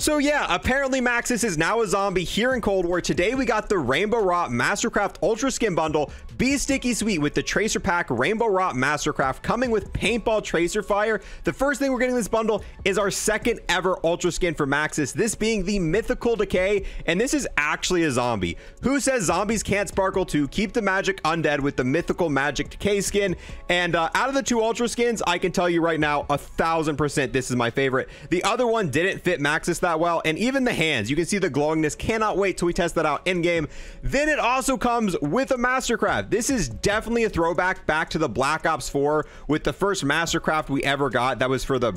So yeah, apparently Maxis is now a zombie here in Cold War. Today we got the Rainbow Rot Mastercraft Ultraskin bundle. Be sticky sweet with the Tracer Pack Rainbow Rot Mastercraft coming with Paintball Tracer Fire. The first thing we're getting in this bundle is our second ever Ultraskin for Maxis, this being the Mythical Decay, and this is actually a zombie. Who says zombies can't sparkle to keep the magic undead with the Mythical Magic Decay skin? And out of the two Ultraskins, I can tell you right now, 1000% this is my favorite. The other one didn't fit Maxis that well, and even the hands, you can see the glowingness. Cannot wait till we test that out in game. Then it also comes with a Mastercraft. This is definitely a throwback back to the Black Ops 4 with the first Mastercraft we ever got. That was for the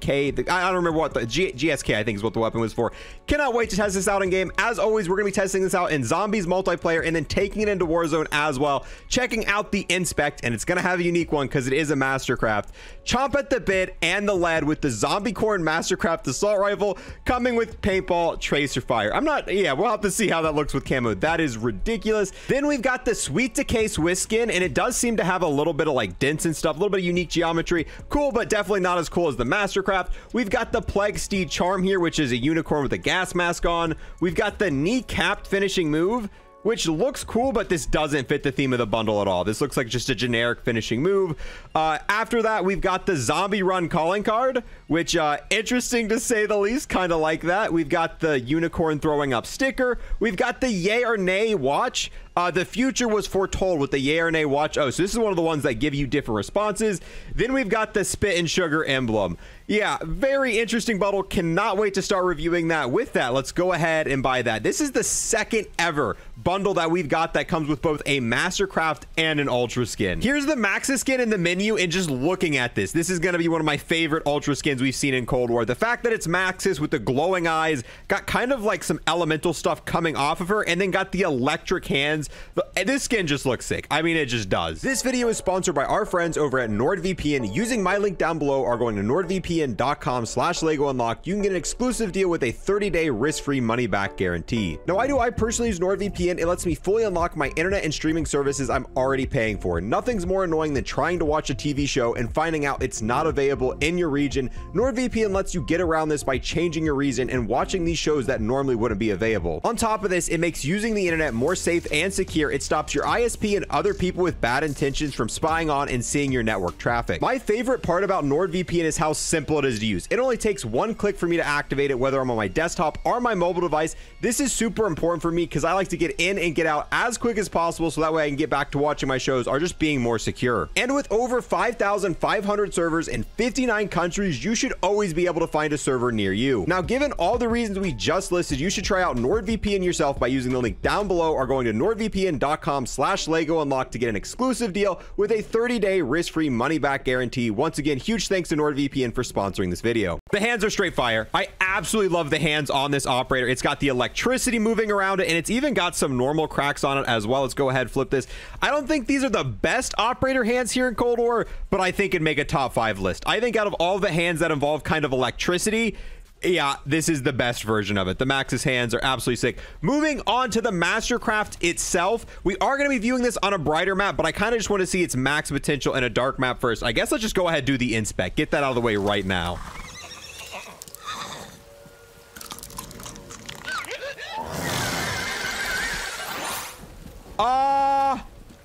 K. I don't remember what the GSK, I think, is what the weapon was for. Cannot wait to test this out in game. As always, we're gonna be testing this out in Zombies multiplayer and then taking it into Warzone as well, checking out the inspect, and it's gonna have a unique one because it is a Mastercraft. Chomp at the bit and the lead with the Zombicorn Mastercraft assault rifle coming with Paintball Tracer Fire. We'll have to see how that looks with camo. That is ridiculous. Then we've got the Sweet Decay Swiss skin, and it does seem to have a little bit of like dents and stuff, a little bit of unique geometry. Cool, but definitely not as cool as the Mastercraft. We've got the Plague Steed Charm here, which is a unicorn with a gas mask on. We've got the knee-capped finishing move, which looks cool, but this doesn't fit the theme of the bundle at all. This looks like just a generic finishing move. After that, we've got the Zombie Run calling card, which interesting to say the least, kind of like that. We've got the unicorn throwing up sticker. We've got the yay or nay watch. The future was foretold with the yay or nay watch. Oh, so this is one of the ones that give you different responses. Then we've got the spit and sugar emblem. Yeah, very interesting bundle. Cannot wait to start reviewing that. With that, let's go ahead and buy that. This is the second ever bundle that we've got that comes with both a Mastercraft and an Ultra skin. Here's the Maxis skin in the menu, and just looking at this is going to be one of my favorite Ultra skins we've seen in Cold War. The fact that it's Maxis with the glowing eyes, got kind of like some elemental stuff coming off of her, and then got the electric hands. This skin just looks sick. I mean, it just does. This video is sponsored by our friends over at NordVPN. Using my link down below or going to nordvpn.com/Lego Unlocked, you can get an exclusive deal with a 30-day risk-free money-back guarantee. Now, I personally use NordVPN. It lets me fully unlock my internet and streaming services I'm already paying for. Nothing's more annoying than trying to watch a TV show and finding out it's not available in your region. NordVPN lets you get around this by changing your region and watching these shows that normally wouldn't be available. On top of this, it makes using the internet more safe and secure. It stops your ISP and other people with bad intentions from spying on and seeing your network traffic. My favorite part about NordVPN is how simple it is to use. It only takes one click for me to activate it, whether I'm on my desktop or my mobile device. This is super important for me because I like to get in and get out as quick as possible so that way I can get back to watching my shows or just being more secure. And with over 5,500 servers in 59 countries, you should always be able to find a server near you. Now, given all the reasons we just listed, you should try out NordVPN yourself by using the link down below or going to nordvpn.com/Lego Unlocked to get an exclusive deal with a 30-day risk-free money-back guarantee. Once again, huge thanks to NordVPN for sponsoring this video. The hands are straight fire. I absolutely love the hands on this operator. It's got the electricity moving around it, and it's even got some normal cracks on it as well. Let's go ahead, flip this. I don't think these are the best operator hands here in Cold War, but I think it'd make a top 5 list. I think out of all the hands that involve kind of electricity, yeah, this is the best version of it. The Maxis hands are absolutely sick. Moving on to the Mastercraft itself, we are going to be viewing this on a brighter map, but I kind of just want to see its max potential in a dark map first. I guess let's just go ahead and do the inspect. Get that out of the way right now.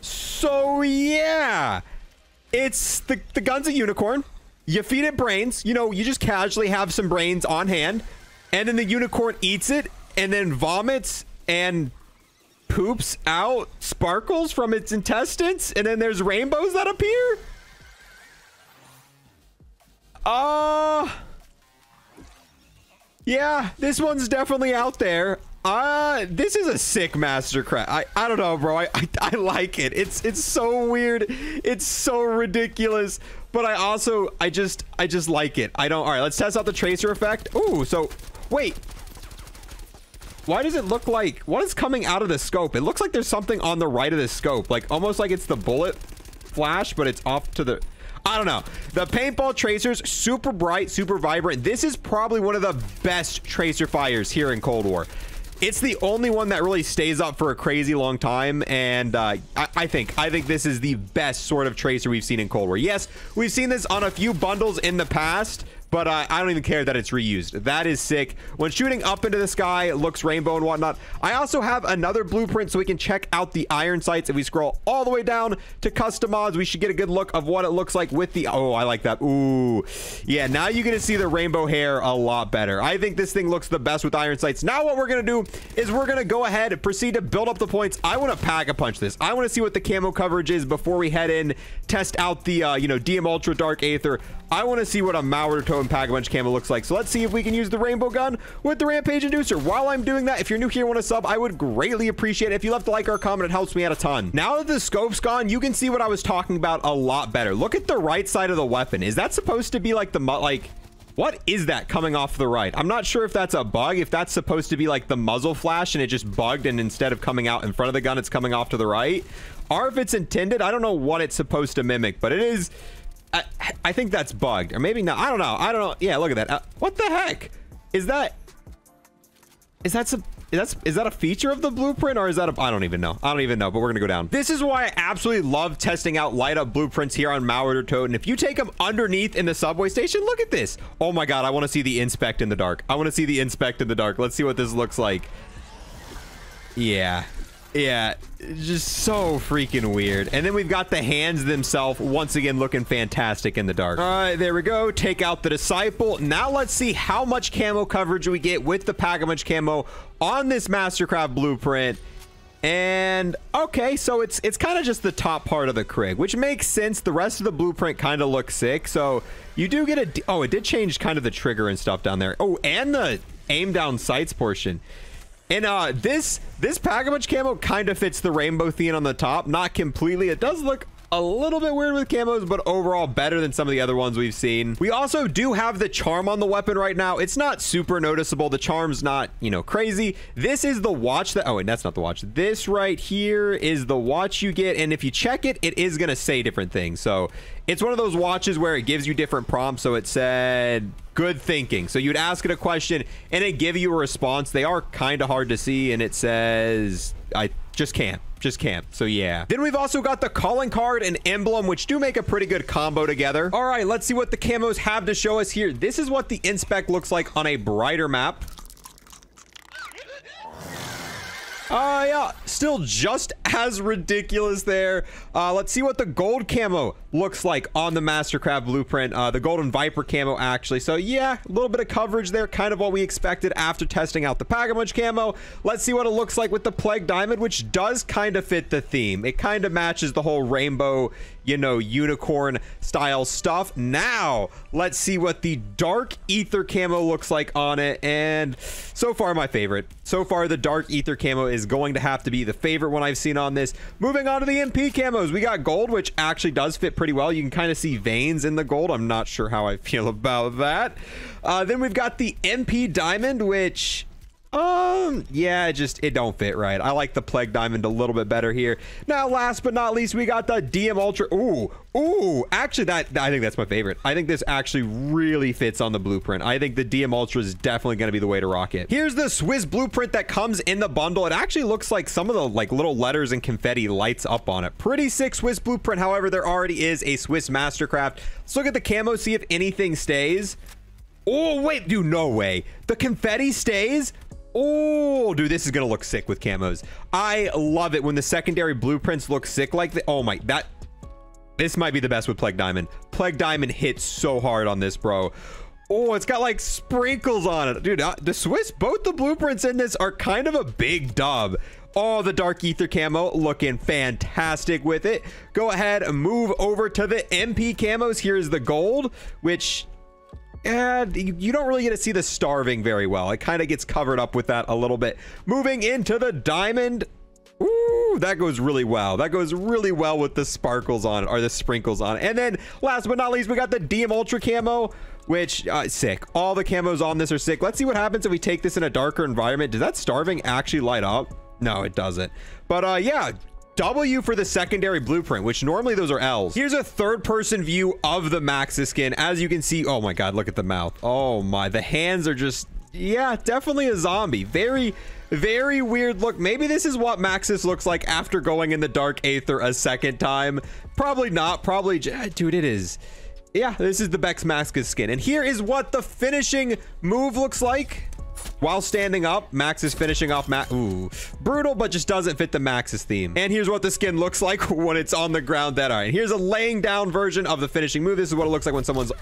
So yeah, it's the gun's a unicorn. You feed it brains, you know, you just casually have some brains on hand, and then the unicorn eats it and then vomits and poops out sparkles from its intestines, and then there's rainbows that appear. Yeah, this one's definitely out there. This is a sick Mastercraft. I don't know, bro. I like it. It's so weird. It's so ridiculous. But I just like it. All right, let's test out the tracer effect. Ooh, so wait. Why does it look like, what is coming out of the scope? It looks like there's something on the right of the scope, like almost like it's the bullet flash, but it's off to the, I don't know. The paintball tracers, super bright, super vibrant. This is probably one of the best tracer fires here in Cold War. It's the only one that really stays up for a crazy long time, and I think this is the best sort of tracer we've seen in Cold War. Yes, we've seen this on a few bundles in the past, but I don't even care that it's reused. That is sick. When shooting up into the sky, it looks rainbow and whatnot. I also have another blueprint so we can check out the iron sights. If we scroll all the way down to custom mods, we should get a good look of what it looks like with the, oh, I like that. Ooh, yeah, now you're gonna see the rainbow hair a lot better. I think this thing looks the best with iron sights. Now what we're gonna do is we're gonna go ahead and proceed to build up the points. I want to pack a punch this. I want to see what the camo coverage is before we head in, test out the you know, DM Ultra Dark Aether. I want to see what a Mauer Totem Pack-a-Punch camo looks like. So let's see if we can use the rainbow gun with the Rampage Inducer. While I'm doing that, if you're new here and want to sub, I would greatly appreciate it. If you left a like or a comment, it helps me out a ton. Now that the scope's gone, you can see what I was talking about a lot better. Look at the right side of the weapon. Is that supposed to be like the, like, what is that coming off the right? I'm not sure if that's a bug, if that's supposed to be like the muzzle flash and it just bugged and instead of coming out in front of the gun, it's coming off to the right. Or if it's intended, I don't know what it's supposed to mimic, but it is, I think that's bugged, or maybe not. I don't know. Yeah, look at that. What the heck is that? Is that a feature of the blueprint, or is that a, I don't even know, but we're gonna go down. This is why I absolutely love testing out light up blueprints here on Mauer Totem. If you take them underneath in the subway station, look at this. Oh my god, I want to see the inspect in the dark. Let's see what this looks like. Yeah, just so freaking weird. And then we've got the hands themselves once again looking fantastic in the dark. All right, there we go. Take out the disciple. Now let's see how much camo coverage we get with the Pack-a-Punch camo on this Mastercraft blueprint. And okay, so it's kind of just the top part of the Krig, which makes sense. The rest of the blueprint kind of looks sick. So you do get a, oh, it did change kind of the trigger and stuff down there. Oh, and the aim down sights portion. And this Pack-a-Punch camo kind of fits the rainbow theme on the top. Not completely. It does look a little bit weird with camos, but overall better than some of the other ones we've seen. We also do have the charm on the weapon right now. It's not super noticeable. The charm's not, you know, crazy. This is the watch that, oh wait, that's not the watch. This right here is the watch you get, and if you check it, it is gonna say different things. So it's one of those watches where it gives you different prompts. So it said good thinking, so you'd ask it a question and it give you a response. They are kind of hard to see, and it says I just can't. So yeah. Then we've also got the calling card and emblem, which do make a pretty good combo together. All right, let's see what the camos have to show us here. This is what the inspect looks like on a brighter map. Yeah, still just as ridiculous there. Let's see what the gold camo looks like on the Mastercraft blueprint. The golden viper camo, actually. So yeah, a little bit of coverage there, kind of what we expected after testing out the Pack-a-Punch camo. Let's see what it looks like with the plague diamond, which does kind of fit the theme. It kind of matches the whole rainbow, you know, unicorn style stuff. Now let's see what the dark ether camo looks like on it, and so far my favorite. So far the dark ether camo is going to have to be the favorite one I've seen on this. Moving on to the MP camos, we got gold, which actually does fit pretty well. You can kind of see veins in the gold. I'm not sure how I feel about that. Then we've got the MP diamond, which yeah, it don't fit right. I like the plague diamond a little bit better here. Now last but not least, we got the DM ultra. Ooh, actually I think that's my favorite. I think this actually really fits on the blueprint. I think the DM ultra is definitely going to be the way to rock it. Here's the Swiss blueprint that comes in the bundle. It actually looks like some of the like little letters and confetti lights up on it. Pretty sick Swiss blueprint. However, there already is a Swiss Mastercraft. Let's look at the camo, see if anything stays. Oh wait, dude, no way. The confetti stays. Oh, dude, this is gonna look sick with camos. I love it when the secondary blueprints look sick like that. Oh my, this might be the best with plague diamond. Plague diamond hits so hard on this, bro. Oh, it's got like sprinkles on it, dude. The Swiss, both the blueprints in this are kind of a big dub. Oh, the dark ether camo looking fantastic with it. Go ahead and move over to the MP camos. Here's the gold, which you don't really get to see the starving very well. It kind of gets covered up with that a little bit. Moving into the diamond. Ooh, that goes really well. That goes really well with the sparkles on it, or the sprinkles on it. And then last but not least, we got the DM ultra camo, which sick. All the camos on this are sick. Let's see what happens if we take this in a darker environment. Does that starving actually light up? No, it doesn't. But yeah, W for the secondary blueprint, which normally those are L's. Here's a third-person view of the Maxis skin. As you can see, oh my god, look at the mouth. Oh my, the hands are just, yeah, definitely a zombie. Very, very weird look. Maybe this is what Maxis looks like after going in the dark Aether a second time. Probably not. Probably, dude, it is. yeah, this is the Maxis skin. And here is what the finishing move looks like. While standing up, Max is finishing off ooh, brutal, but just doesn't fit the Maxis theme. And here's what the skin looks like when it's on the ground dead. All right, here's a laying down version of the finishing move. This is what it looks like when someone's...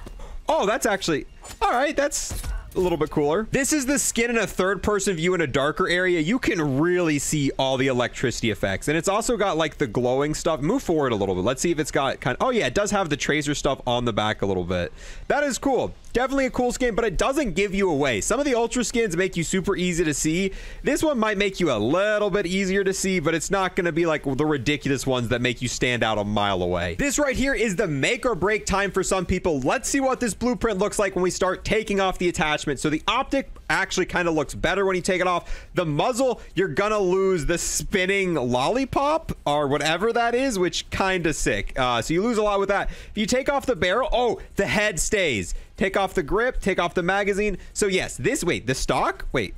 Oh, that's actually... All right, that's a little bit cooler. This is the skin in a third-person view in a darker area. You can really see all the electricity effects. And it's also got, like, the glowing stuff. Move forward a little bit. Let's see if it's got kind of... Oh, yeah, it does have the Tracer stuff on the back a little bit. That is cool. Definitely a cool skin, but it doesn't give you away. Some of the Ultra skins make you super easy to see. This one might make you a little bit easier to see, but it's not going to be like the ridiculous ones that make you stand out a mile away. This right here is the make or break time for some people. Let's see what this blueprint looks like when we start taking off the attachment. So the optic actually kind of looks better when you take it off. The muzzle, you're gonna lose the spinning lollipop or whatever that is, which kind of sick. So you lose a lot with that. If you take off the barrel, oh, the head stays. Take off the grip, take off the magazine. So yes, this, wait, the stock? Wait,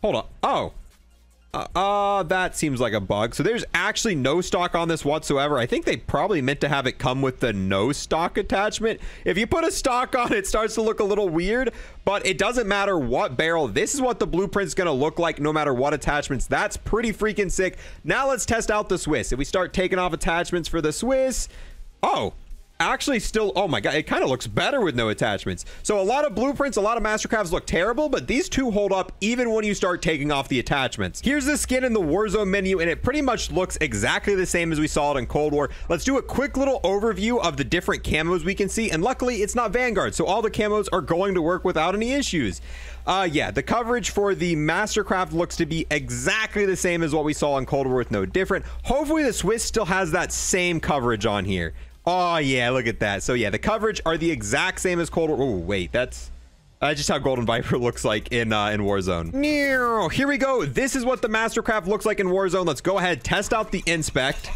hold on. Oh, that seems like a bug. So there's actually no stock on this whatsoever. I think they probably meant to have it come with the no stock attachment. If you put a stock on, it starts to look a little weird, but it doesn't matter what barrel. This is what the blueprint's gonna look like no matter what attachments. That's pretty freaking sick. Now let's test out the Swiss. If we start taking off attachments for the Swiss, oh, actually still, oh my god, it kind of looks better with no attachments. So a lot of blueprints, a lot of Mastercrafts look terrible, but these two hold up even when you start taking off the attachments. Here's the skin in the Warzone menu, and it pretty much looks exactly the same as we saw it in Cold War. Let's do a quick little overview of the different camos we can see, and luckily it's not Vanguard, so all the camos are going to work without any issues. Yeah, the coverage for the Mastercraft looks to be exactly the same as what we saw in Cold War with no different. Hopefully the Swiss still has that same coverage on here. Oh yeah, look at that. So yeah, the coverage are the exact same as Cold War. Oh wait, that's just how Golden Viper looks like in Warzone. Here we go. This is what the Mastercraft looks like in Warzone. Let's go ahead, test out the inspect.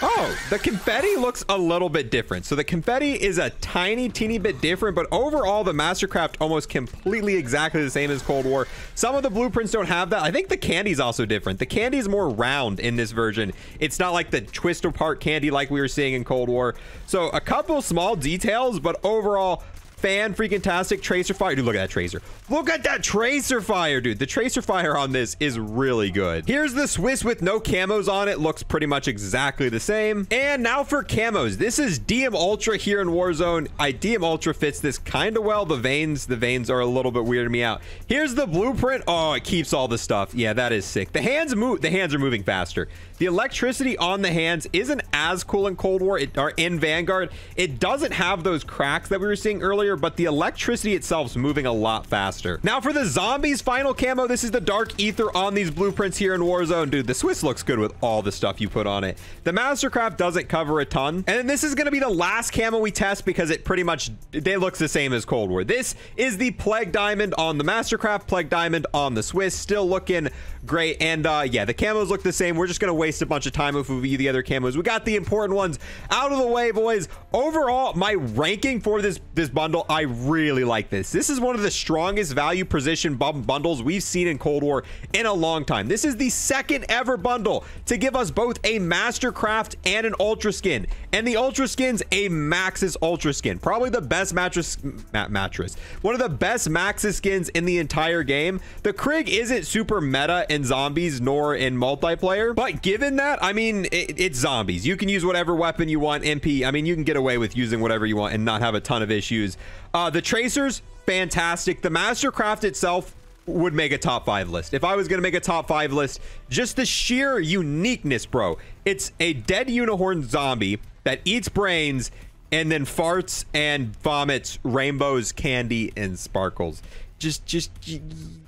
Oh, the confetti looks a little bit different. So the confetti is a teeny bit different, but overall the Mastercraft almost completely exactly the same as Cold War. Some of the blueprints don't have that. I think the candy is also different. The candy is more round in this version. It's not like the twist apart candy like we were seeing in Cold War. So a couple small details, but overall, fan freaking tastic. Tracer fire, dude, look at that tracer. Look at that tracer fire, dude. The tracer fire on this is really good. Here's the Swiss with no camos on it. Looks pretty much exactly the same. And now for camos. This is DM Ultra here in Warzone. DM Ultra fits this kind of well. The veins are a little bit weirding me out. Here's the blueprint. Oh, it keeps all the stuff. Yeah, that is sick. The hands move. The hands are moving faster. The electricity on the hands isn't as cool in Cold War or in Vanguard. It doesn't have those cracks that we were seeing earlier, but the electricity itself is moving a lot faster. Now for the zombies final camo, this is the dark ether on these blueprints here in Warzone. Dude, the Swiss looks good with all the stuff you put on it. The Mastercraft doesn't cover a ton. And then this is going to be the last camo we test because it pretty much, they looks the same as Cold War. This is the Plague Diamond on the Mastercraft, Plague Diamond on the Swiss, still looking great. And yeah, the camos look the same. We're just going to waste a bunch of time if we view the other camos. We got the important ones out of the way, boys. Overall, my ranking for this bundle, I really like this. This is one of the strongest value position bundles we've seen in Cold War in a long time. This is the second ever bundle to give us both a Mastercraft and an Ultra Skin. And the Ultra Skin's a Maxis Ultra Skin. Probably the best one of the best Maxis skins in the entire game. The Krig isn't super meta in zombies nor in multiplayer, but given that, I mean, it's zombies. You can use whatever weapon you want. MP, I mean, you can get away with using whatever you want and not have a ton of issues. The Tracers, fantastic. The Mastercraft itself would make a top 5 list. If I was going to make a top 5 list, just the sheer uniqueness, bro. It's a dead unicorn zombie that eats brains and then farts and vomits rainbows, candy, and sparkles.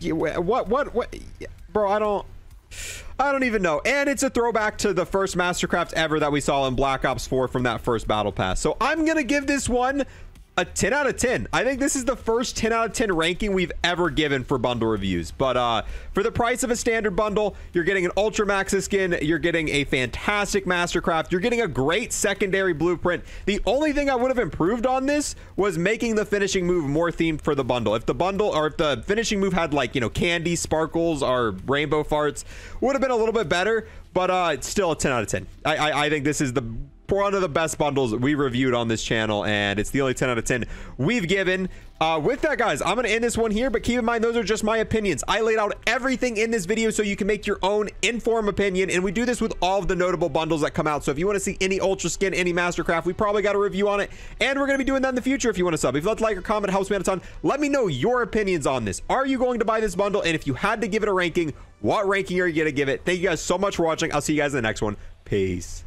What? Bro, I don't even know. And it's a throwback to the first Mastercraft ever that we saw in Black Ops 4 from that first battle pass. So I'm going to give this one a 10 out of 10. I think this is the first 10 out of 10 ranking we've ever given for bundle reviews. But for the price of a standard bundle, you're getting an Ultra Maxis skin, you're getting a fantastic Mastercraft, you're getting a great secondary blueprint. The only thing I would have improved on this was making the finishing move more themed for the bundle. If the bundle, or if the finishing move had, like, you know, candy, sparkles, or rainbow farts, would have been a little bit better. but it's still a 10 out of 10. I think this is one of the best bundles we reviewed on this channel, and it's the only 10 out of 10 we've given. With that, guys, I'm going to end this one here, but keep in mind, those are just my opinions. I laid out everything in this video so you can make your own informed opinion, and we do this with all of the notable bundles that come out. So if you want to see any Ultra Skin, any Mastercraft, we probably got a review on it, and we're going to be doing that in the future if you want to sub. If you'd like or comment, it helps me out a ton. Let me know your opinions on this. Are you going to buy this bundle? And if you had to give it a ranking, what ranking are you going to give it? Thank you guys so much for watching. I'll see you guys in the next one. Peace.